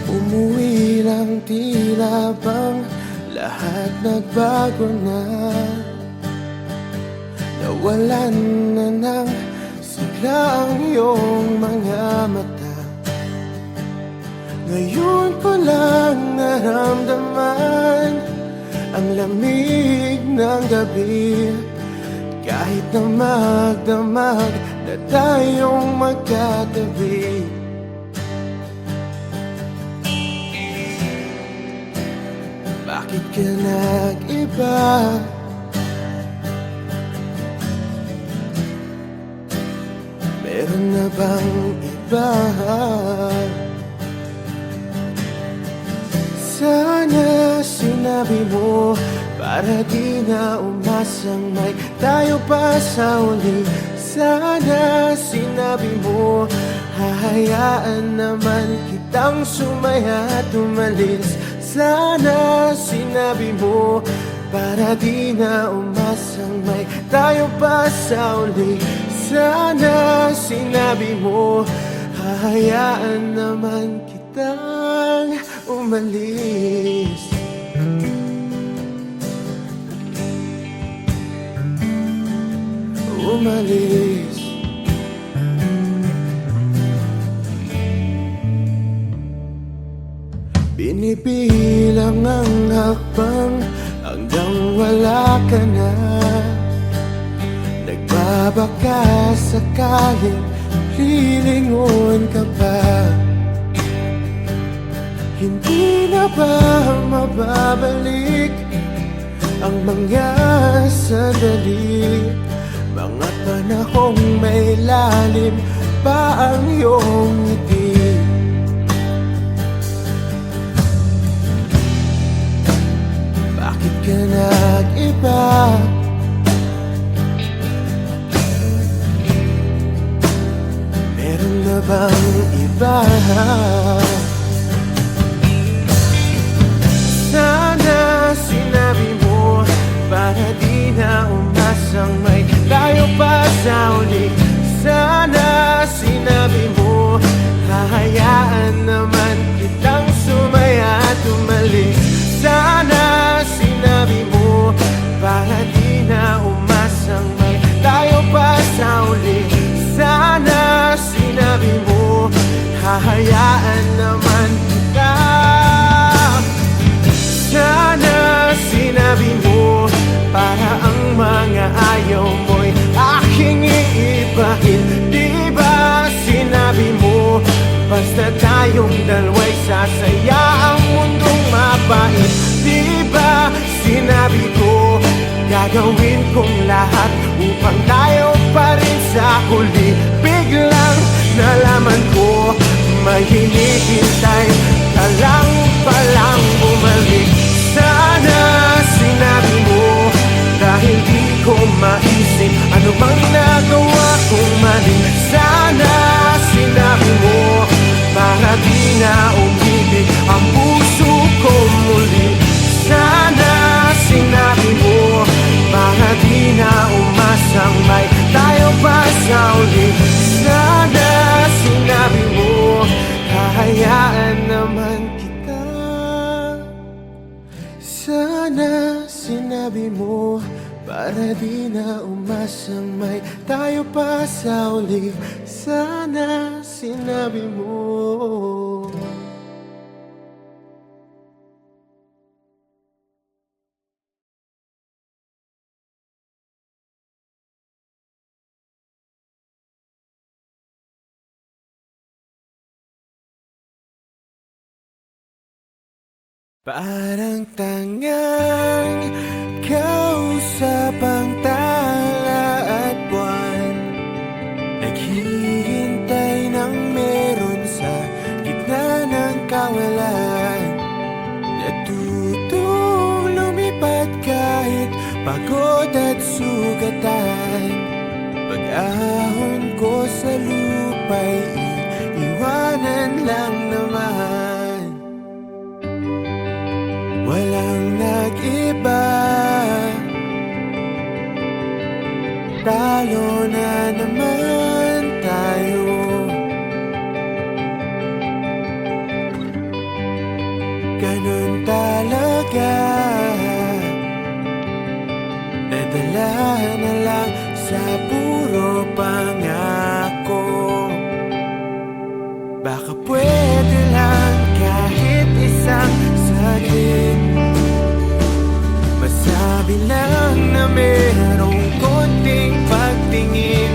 Umuwi lang, tila bang lahat nagbago na. Nawalan na ng sigla ang iyong mga mata. Ngayon ko lang naramdaman ang lamig ng gabi. Kahit na magdamag na tayong magkatabi. Bakit ka nag-iba? Meron na bang iba? Sana sinabi mo para di na umasang may tayo pa sa uli. Sana sinabi mo hahayaan naman kitang sumaya at umalis. Sana sinabi mo para di na umasang may tayo pa sa uli. Sana sinabi mo hahayaan naman kitang umalis. Umalis. Binibilang ang hakbang hanggang wala ka na. Nagbabaka sakaling lilingon ka pa. Hindi na ba mababalik ang mga sandali, mga panahong may lalim pa ang iyong ngiti? Bakit ka nag-iba? Meron na bang iba? Sana sinabi mo para di na umasang may tayo pa sa uli. Sana sinabi mo hahayaan naman kitang sumaya at umalis. Sana sinabi mo para di na umasang may tayo pa sa uli. Sana sinabi mo hahayaan naman kita. Sana sinabi mo para ang mga ayaw mo'y aking iibahin. Di ba sinabi mo basta tayong dalawa'y sasaya ang mundong mapait? Di ba sinabi ko gagawin kong lahat upang tayo pa rin sa huli? Biglang nalaman ko may hinihintay ka lang palang bumalik. Sana sinabi mo dahil di ko maisip ano bang nagawa kong mali. Sana sinabi mo para di na umibig ang puso ko muli. Sana sinabi mo para di na umasang may tayo pa sa uli. Sana sinabi mo hahayaan naman kita. Sana sinabi mo para di na umasang may tayo pa sa uli. Sana sinabi mo. Parang tangang kausap ang tala at buwan, naghihintay ng meron sa gitna ng kawalan. pagod at sugatan. Pag-ahon ko sa lupa'y iiwanan lang naman. Walang nag-iba, talo na naman tayo. Ganun talaga, nadala na lang sa puro pangako. Baka pwede lang kahit isang saglit, masabi lang na merong konting pagtingin.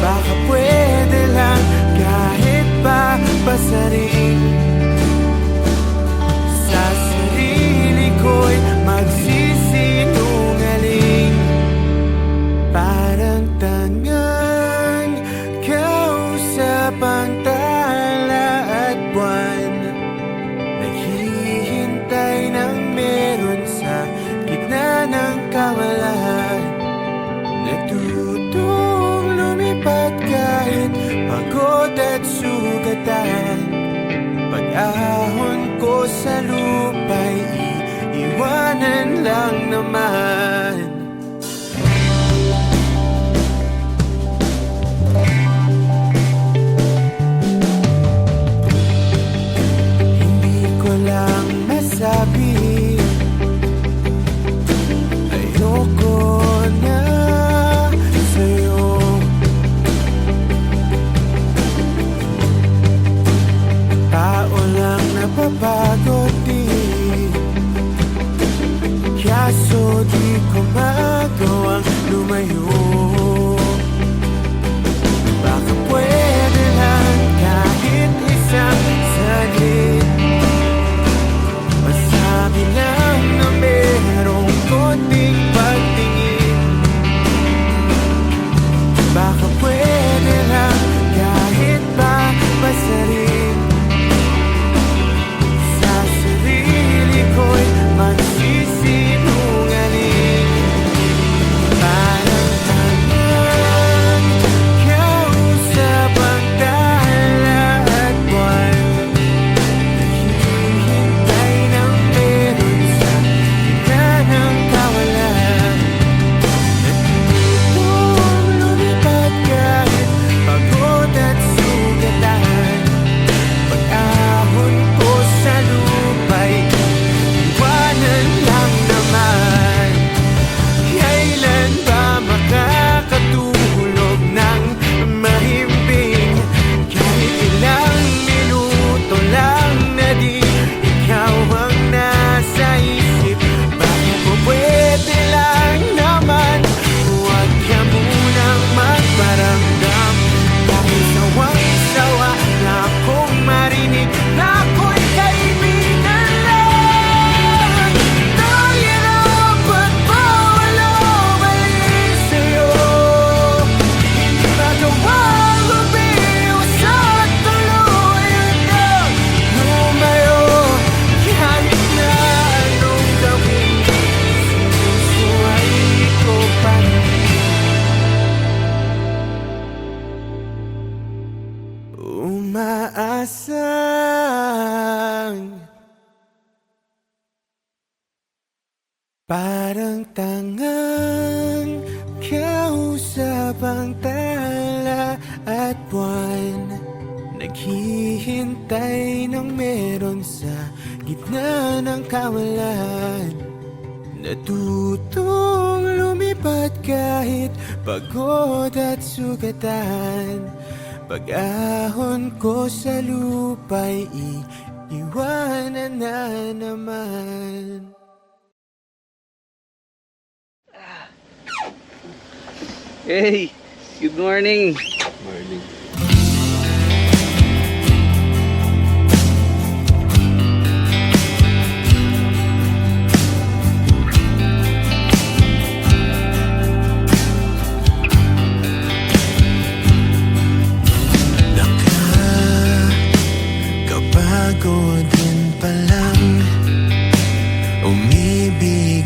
Baka pwede lang kahit pa basarin. Sa sarili ko'y magsisinungaling. Parang tangang kausap ang tala at buwan, naghihintay ng meron sa gitna ng kawalan. Natutong lumipat kahit pagod at sugatan. Pag-ahon ko sa lupa'y iiwanan lang naman. Hindi ko lang masabi, ayoko na sa'yo. Tao lang napapagod din, kaso di ko magawang lumayo. Baka pwede lang kahit isang saglit, masabi lang na merong konting pagtingin. Baka pwede lang kahit pa basarin. Sa sarili ko'y magsisinungaling. Parang tangang kausap ang tala at buwan, naghihintay ng meron sa gitna ng kawalan. Natutong lumipat kahit pagod at sugatan. Pag-ahon ko sa lupa'y iwanan lang naman. Kailan ba makakatulog ng mahimbing? Kahit ilang minuto lang na di ikaw ang nasa isip. Baka po pwede lang naman, huwag ka munang magparamdam. Dahil sawang-sawa na akong marinig na ako'y kaibigan lang. Nahihirap at bawal balik sa'yo. Hindi magawang umiwas at tuluyan kang lumayo. Kahit na anong gawin, sinusuway ko pa rin. Umaasang parang tangang kausap ang tala at buwan, naghihintay ng meron sa gitna ng kawalan. Natutong lumipat kahit pagod at sugatan. Pag-ahon ko sa lupa'y iiwanan na naman. Hey, good morning. Morning. Nakakapagod din palang umibig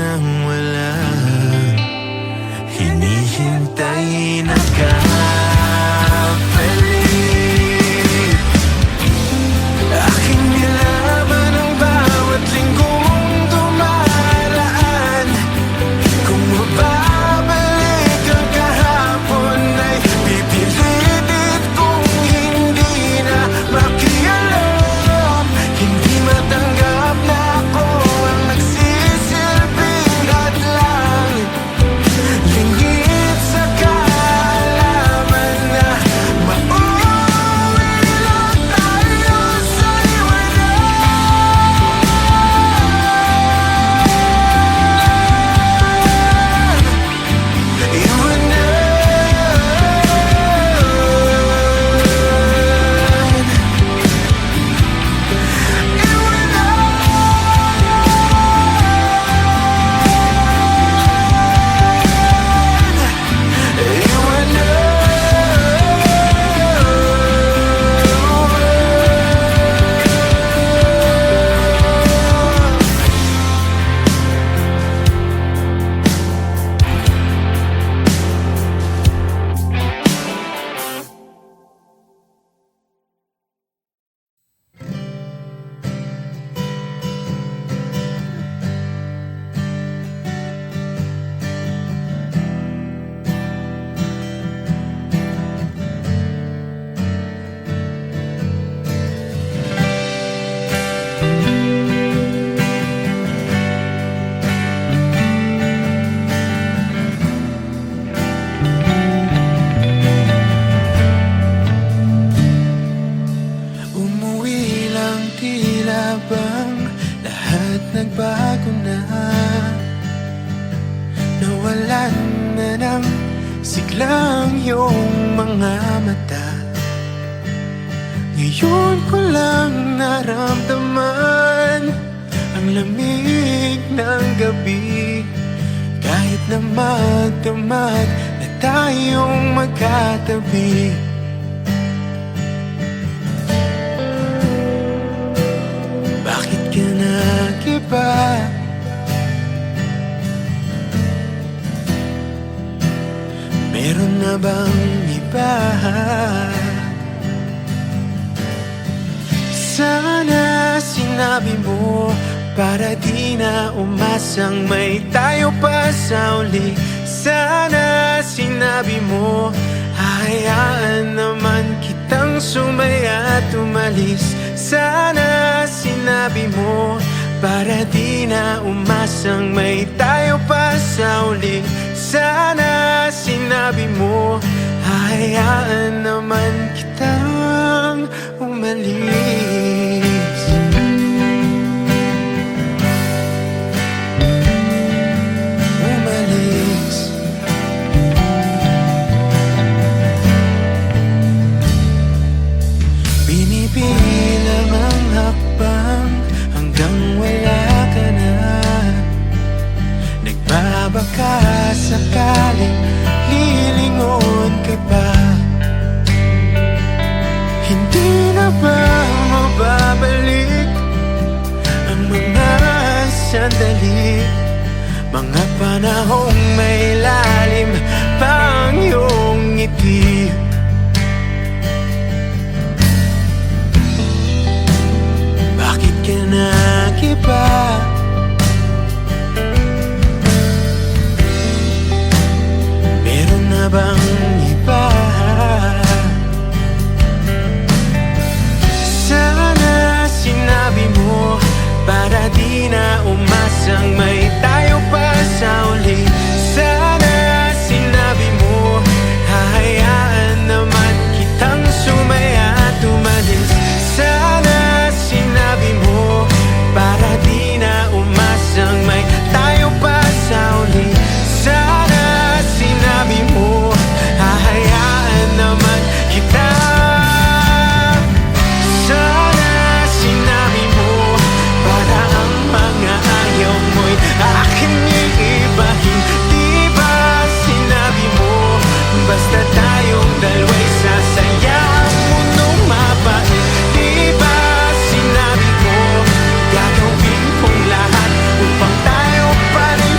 nang walang hinihintay na kapalit. Aking nilaban ang bawat linggong dumaraan. Kung mababalik ang kahapon ay pipilitit kong hindi na makialam. Hindi matanggap na ako ang nagsisilbing hadlang. Lingid sa kaalaman na mauwi lang tayo sa umuwi lang, tila bang lahat nagbago na. Nawalan na ng siglang iyong mga mata. Ngayon ko lang naramdaman ang lamig ng gabi. Kahit na magdamag na tayong magkatabi. Bakit ka nag-iba? Meron na bang iba? Sana sinabi mo para di na umasang may tayo pa sa uli. Sana sinabi mo hayaan naman kitang sumaya at umalis. Sana sinabi mo para di na umasang may tayo pa sa uli. Sana sinabi mo hayaan naman kitang umalis. Umalis. Binibilang ang hakbang hanggang wala ka na. Nagbabaka sakaling lilingon ka pa. Hindi na ba mababalik ang mga sandali, mga panahong may lalim pang iyong ngiti? Bakit ka nag-iba? Meron na bang iba? Sana sinabi mo para di na umasang may tayo pa sa uli. Sana sinabi mo hahayaan naman kitang sumaya at umalis. Sana sinabi mo para di na umasang may tayo pa sa uli. Sana sinabi mo hahayaan naman kita. Sana sinabi mo para ang mga ayaw mo'y aking iibahin. Di ba sinabi mo basta tayong dalawa'y sasaya ang mundong mabait? Di ba sinabi ko gagawin kong lahat upang tayo pa rin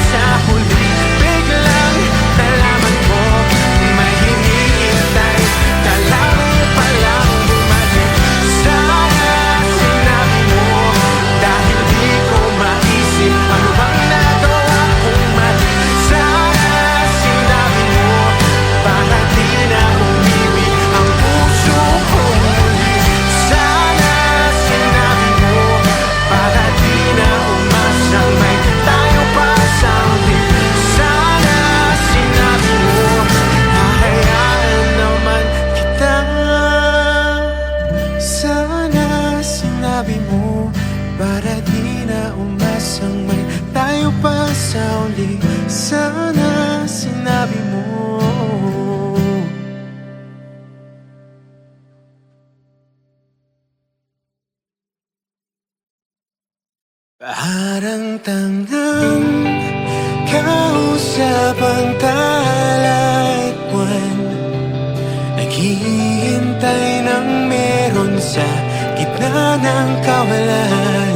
sa uli, sana sinabi mo. Parang tangang kausap ang talat buwan, naghihintay ng meron sa gitna ng kawalan.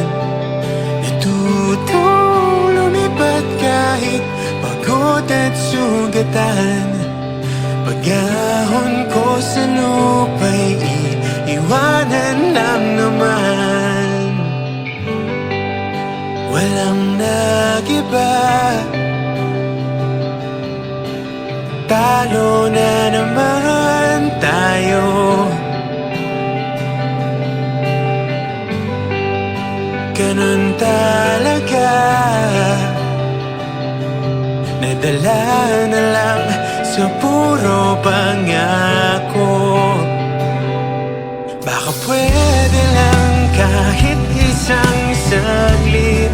Natutong lumipat kahit pagod at sugatan. Pag-ahon ko sa lupa'y iiwanan lang naman. Walang nagiba, talo na naman tayo. Ganun talaga, nadala na lang sa puro pangako. Baka pwede lang kahit isang saglit,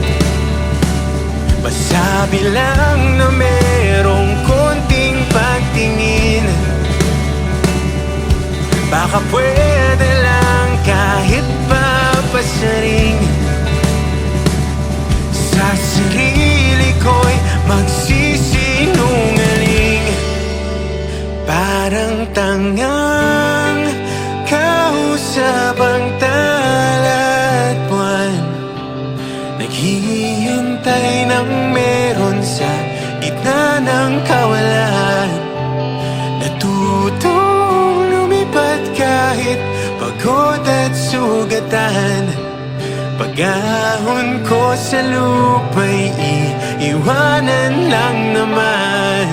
masabi lang na merong konting pagtingin. Baka pwede lang kahit papasaring, sa sarili ko'y magsisinungaling. Parang tangang kausap ang talat buwan, naghihintay ng meron sa gitna ng kawalan. Natutong lumipat kahit pagod at sugatan. Pag-ahon ko sa lupa'y iiwanan lang naman.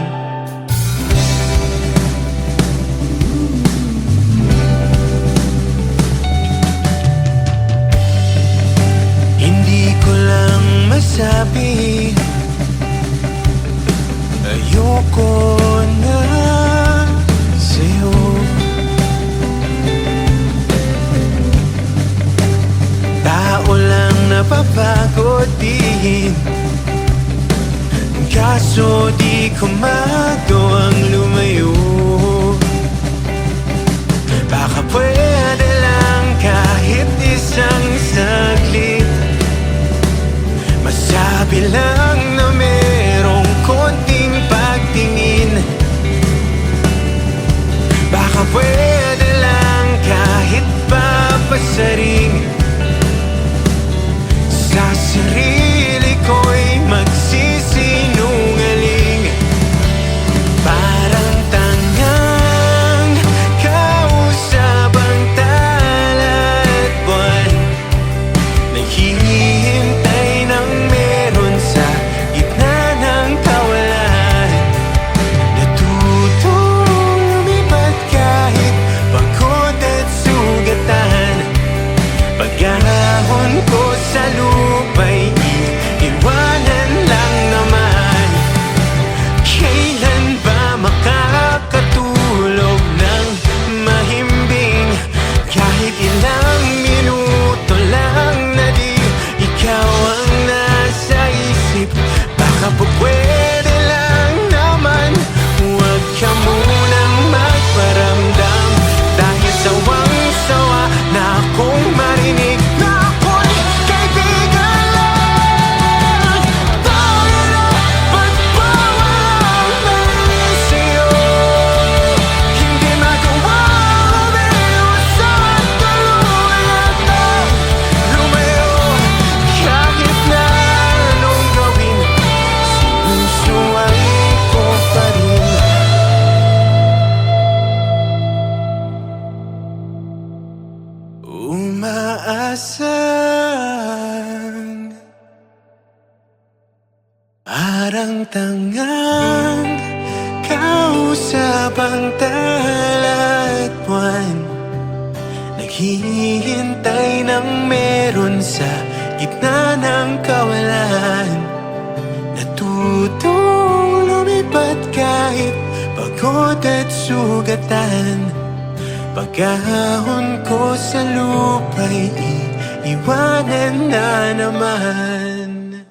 Hindi ko lang masabi, ayoko na sa'yo. Tao lang napapagod din, kaso di ko magawang lumayo. Baka pwede lang kahit isang saglit, masabi lang na merong konting pagtingin. Baka pwede lang kahit papasaring, sa sarili ko'y magsisinungaling. Parang tangang kausap ang talat buwan, naghihintay ng meron sa gitna ng kawalan. Natutong lumipat kahit pagod at sugatan. Pag-ahon ko sa lupa'y iiwanan lang naman. Kailan ba makakatulog ng mahimbing, kahit ilang minuto lang na di ikaw ang nasa isip? Baka po pwede lang naman, huwag ka munang magparamdam, dahil sawang-sawa na akong marinig na ako'y kaibigan lang. Tayo na pagbawalan sa'yo, hindi magawa umiwas at tuluyang lumayo. Kahit na anong gawin, sinusuway ko pa rin. Umaasang parang tangang kausap ang talat buwan, naghihintay ng meron sa gitna ng kawalan. Natutong lumipat kahit pagod at sugatan. Pag-ahon ko sa lupa'y iiwanan na naman.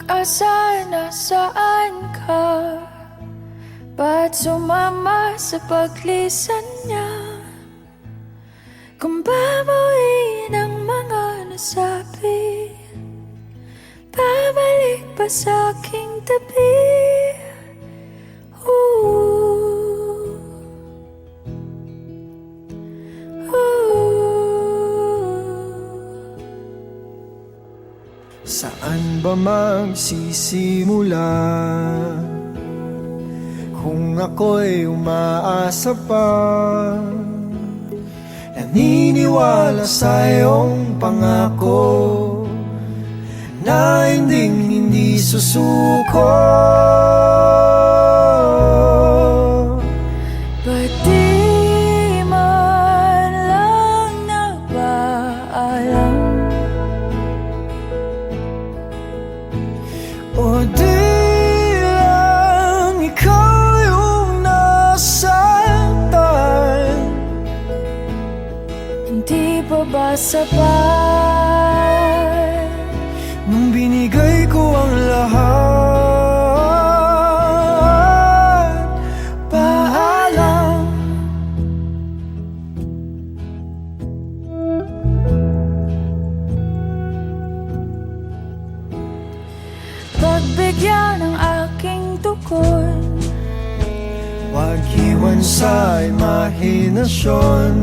Pag-asa, nasaan ka? Ba't sumama sa paglisan niya? Kung babawiin ang mga nasabi, babalik pa sa aking tabi. Ooh. Saan ba magsisimula? Kung ako'y umaasa pa, naniniwala sa iyong pangako na hindi susuko. Ba't di man lang nagpaalam? O di lang ikaw yung nasaktan? Hindi pa ba sapat Nung binigay ko ang lahat? Paalam. pagbigyan ng aking tukod? Huwag iwan sa imahinasyon.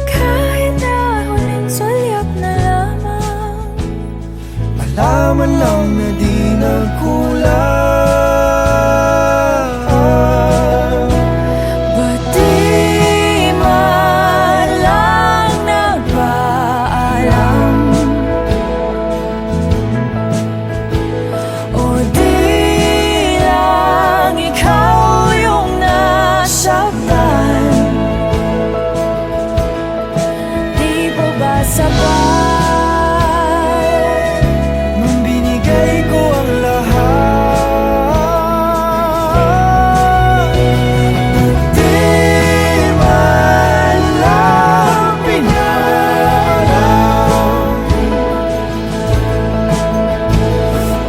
Kahit na huling sulyap na lamang, Malaman lang na di nagkulang. ba't di man lang nagpaalam? O di lang ikaw yung nasaktan? Di pa ba sapat Nung binigay ko ang lahat? Di man lang pinalam.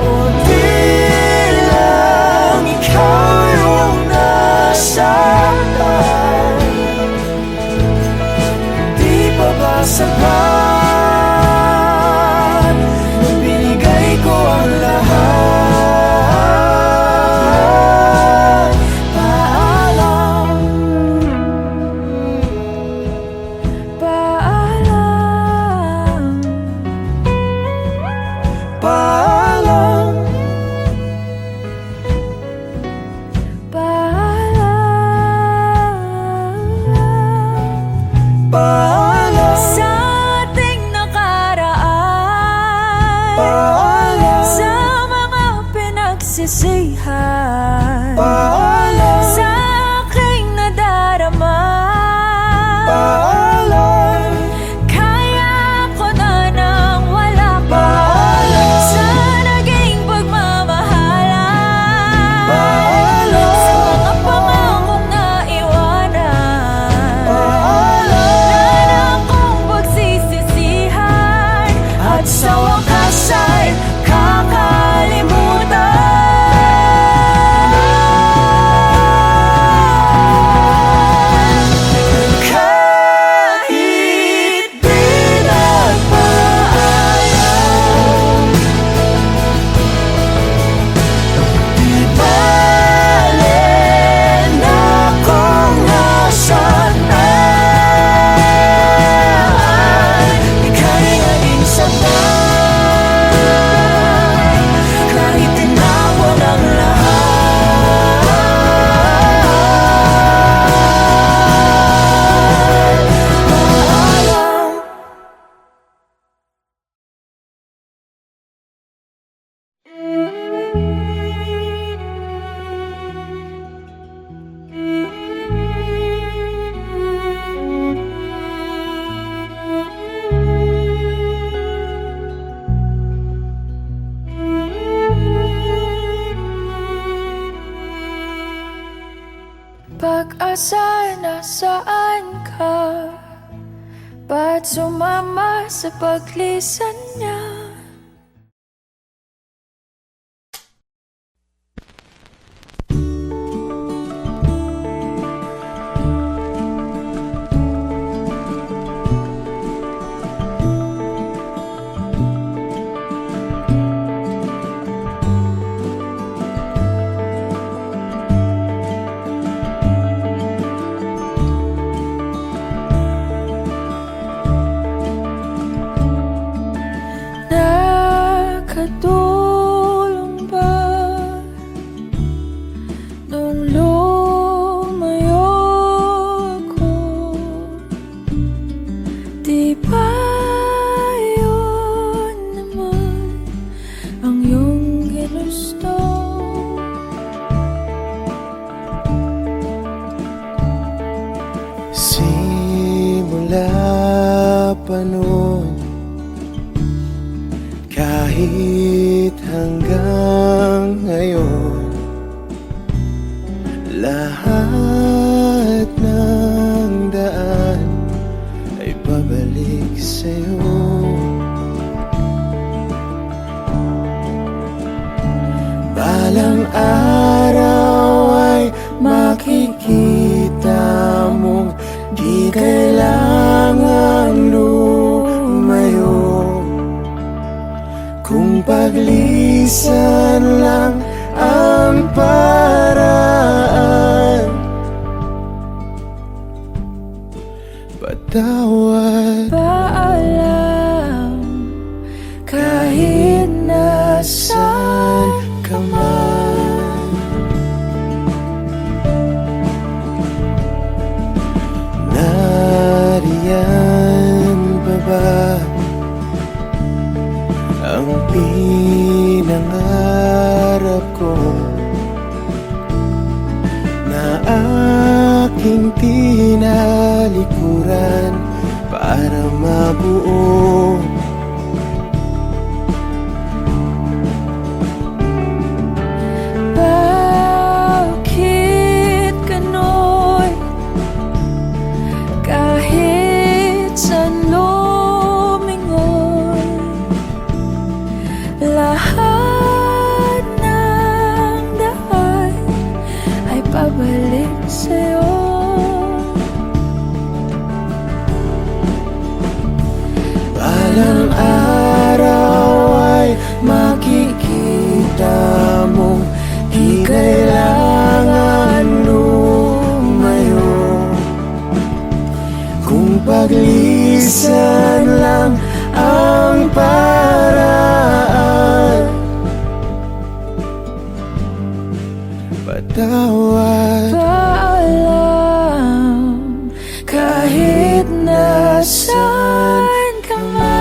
O di lang ikaw yung nasaktan? Di pa ba sapat nung binigay ko ang lahat? paalam? Paalam. Paalam. Paalam. Paalam. Sa ating nakaraan, Paalam. sa mga pinagsisihan, Paalam. sa aking nadarama, Paalam. kaya ko na nang wala ka. Paalam. Sa naging pagmamahalan, Paalam. sa mga pangakong naiwanan, Paalam. kung pagsisisihan, at sa wakas ay kakalimutan. Kahit di nagpaalam, di bale na kung nasaan na. Ika'y naging sapat, kahit tinawag ang lahat. Paalam. Pag-asa, nasaan ka? Ba't sumama sa paglisan niya? simula pa noon, kahit hanggang ngayon, lahat ng daan ay pabalik sa'yo. Balang araw ay makikita mong di kailangang lumayo, kung paglisan lang ang paraan. Patawad, Paalam, kahit nasaan ka man. nariyan pa ba ang pinangarap ko na aking tinalikuran para mabuo? Bakit ganon? Kahit saan lumingon, lahat ng daan ay pabalik sa'yo. Balang araw ay makikita mong di kailangan lumayo, kung paglisan lang ang paraan. Patawad, Paalam, kahit nasaan ka man.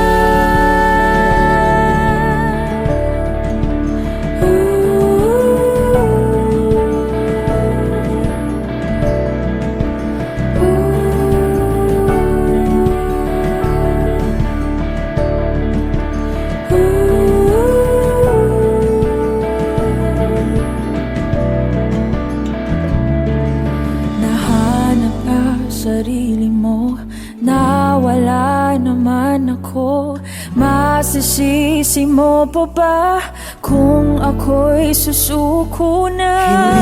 Nahanap ka sarili mo, nawala naman ako. Masisisi mo pa ba kung ako'y susuko na?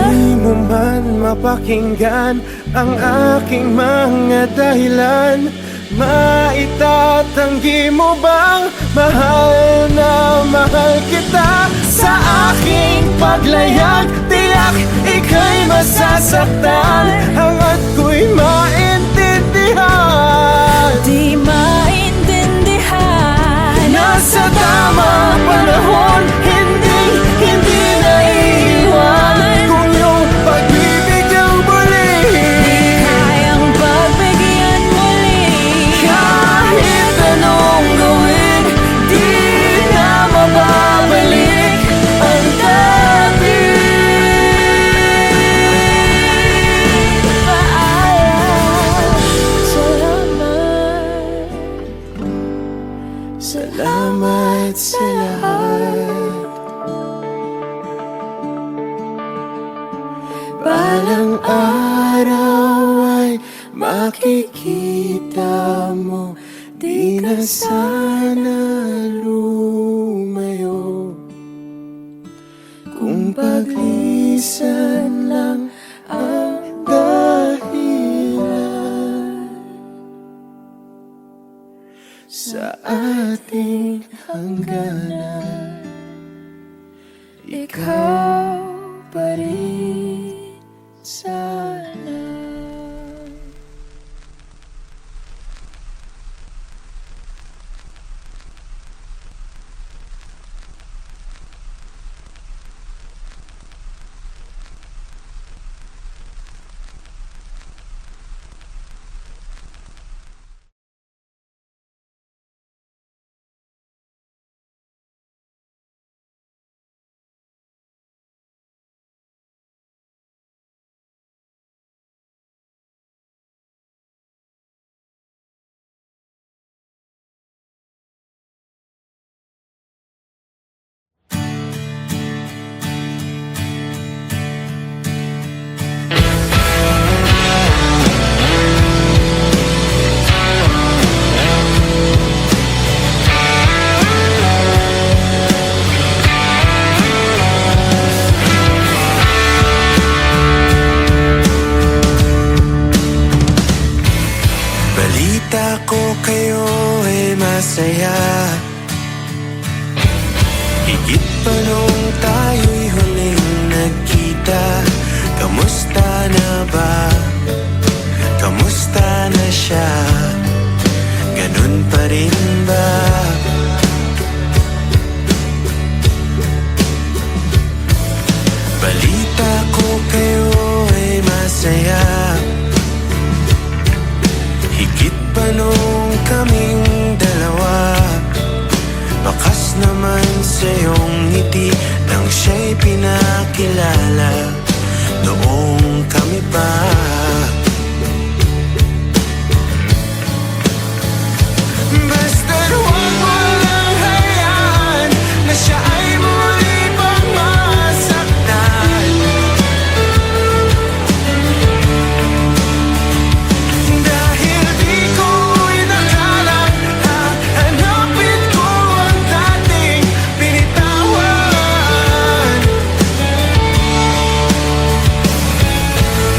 hindi mo man mapakinggan ang aking mga dahilan. Maitatanggi mo bang mahal na mahal kita? Sa aking paglayag, tiyak ika'y masasaktan, hangad ko'y maintindihan. Di maintindihan, Nasa tamang panahon, hindi naiiwan, kung iyong pag-ibig ang muli. kayang pagbigyan muli. Kahit anong gawin, di na mababalik ang dati. Paalam, salamat. Salamat sa lahat. Balang araw ay makikita mo, di na sana lumayo, kung paglisan lang ang dahilan sa ating hangganan. Ikaw pa rin sana. Balita ko kayo ay masaya, higit pa nung tayo'y huling nagkita. Kamusta na ba? Kamusta na siya? Ganun pa rin ba? Balita ko kayo ay masaya, higit pa nung kaming dalawa. Bakas naman sa iyong ngiti nang siya'y pinakilala noong kami pa. Basta't huwag mo lang hayaan na siya ay muli pang masaktan. Dahil di ko inakalap, hahanapin ko ang dating binitawan.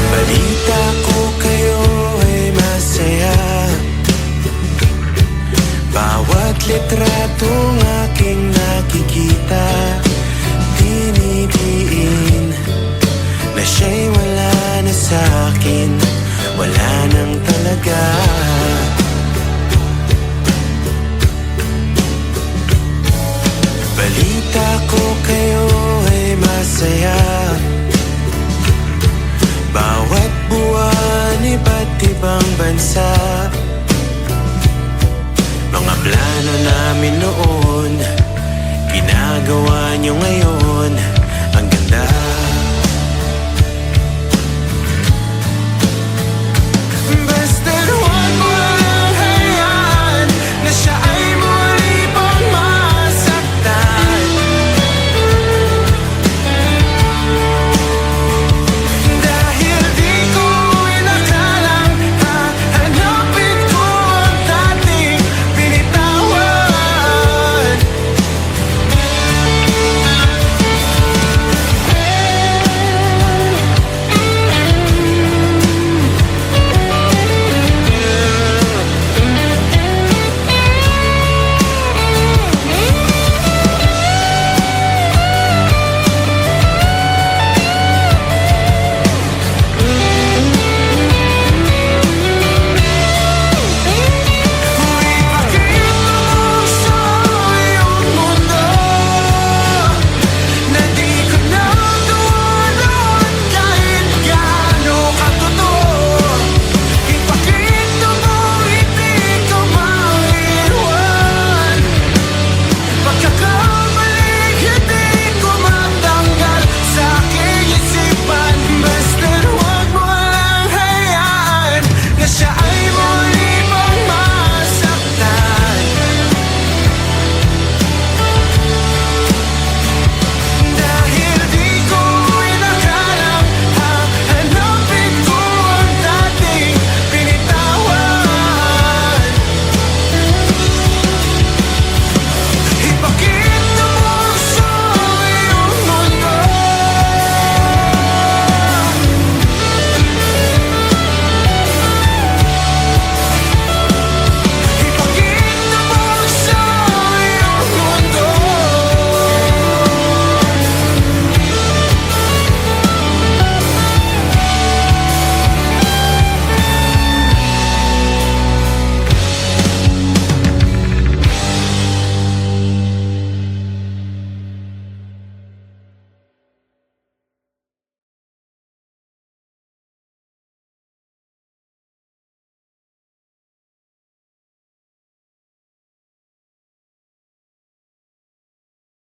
Balita ko kayo ay masaya, bawat litratong aking nakikita, dinidiin na siya'y wala na sa'kin, wala nang talaga. Balita ko kayo ay masaya, bawat buwan iba't ibang bansa. Mga plano namin noon, ginagawa niyo ngayon.